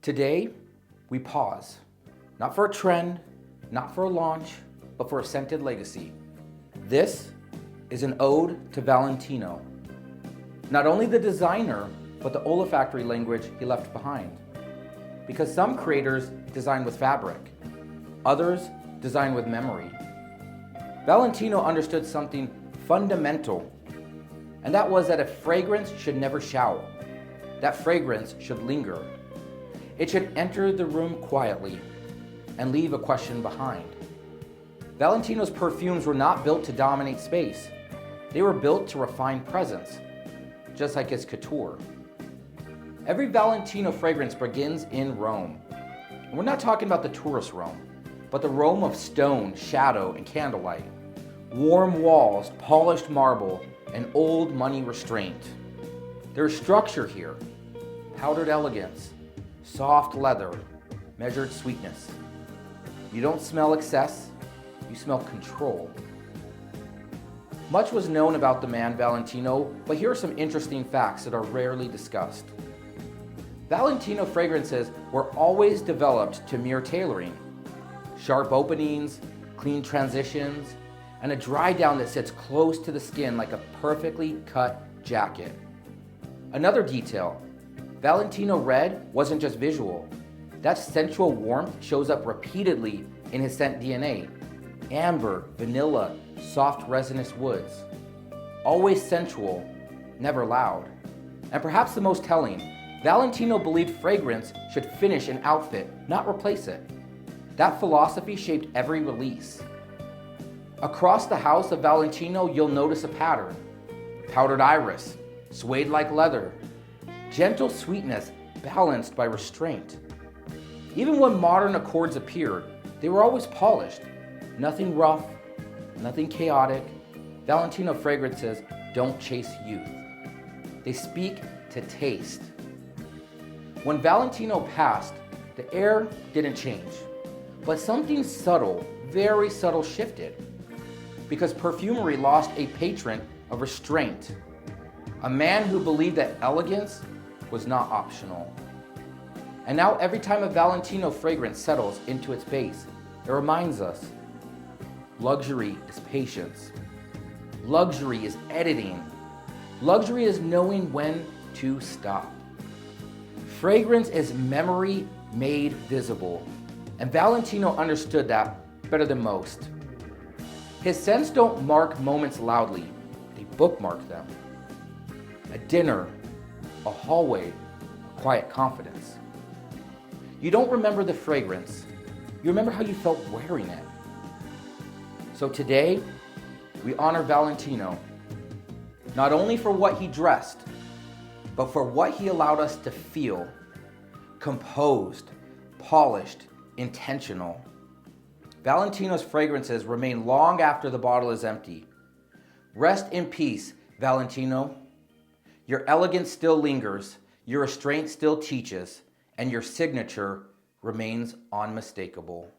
Today, we pause, not for a trend, not for a launch, but for a scented legacy. This is an ode to Valentino, not only the designer, but the olfactory language he left behind. Because some creators design with fabric, others design with memory. Valentino understood something fundamental, and that was that a fragrance should never shout. That fragrance should linger. It should enter the room quietly and leave a question behind. Valentino's perfumes were not built to dominate space. They were built to refine presence, just like his couture. Every Valentino fragrance begins in Rome. And we're not talking about the tourist Rome, but the Rome of stone, shadow, and candlelight. Warm walls, polished marble, and old money restraint. There's structure here, powdered elegance, soft leather, measured sweetness. You don't smell excess, you smell control. Much was known about the man Valentino, but here are some interesting facts that are rarely discussed. Valentino fragrances were always developed to mere tailoring. Sharp openings, clean transitions, and a dry down that sits close to the skin like a perfectly cut jacket. Another detail, Valentino Red wasn't just visual. That sensual warmth shows up repeatedly in his scent DNA. Amber, vanilla, soft resinous woods. Always sensual, never loud. And perhaps the most telling, Valentino believed fragrance should finish an outfit, not replace it. That philosophy shaped every release. Across the house of Valentino, you'll notice a pattern. Powdered iris, suede like leather, gentle sweetness balanced by restraint. Even when modern accords appeared, they were always polished. Nothing rough, nothing chaotic. Valentino fragrances don't chase youth. They speak to taste. When Valentino passed, the air didn't change, but something subtle, very subtle shifted, because perfumery lost a patron of restraint, a man who believed that elegance was not optional. And now every time a Valentino fragrance settles into its base, it reminds us, luxury is patience. Luxury is editing. Luxury is knowing when to stop. Fragrance is memory made visible, and Valentino understood that better than most. His scents don't mark moments loudly, they bookmark them. A dinner, a hallway, a quiet confidence. You don't remember the fragrance, you remember how you felt wearing it. So today, we honor Valentino, not only for what he dressed, but for what he allowed us to feel. Composed, polished, intentional. Valentino's fragrances remain long after the bottle is empty. Rest in peace, Valentino. Your elegance still lingers, your restraint still teaches, and your signature remains unmistakable.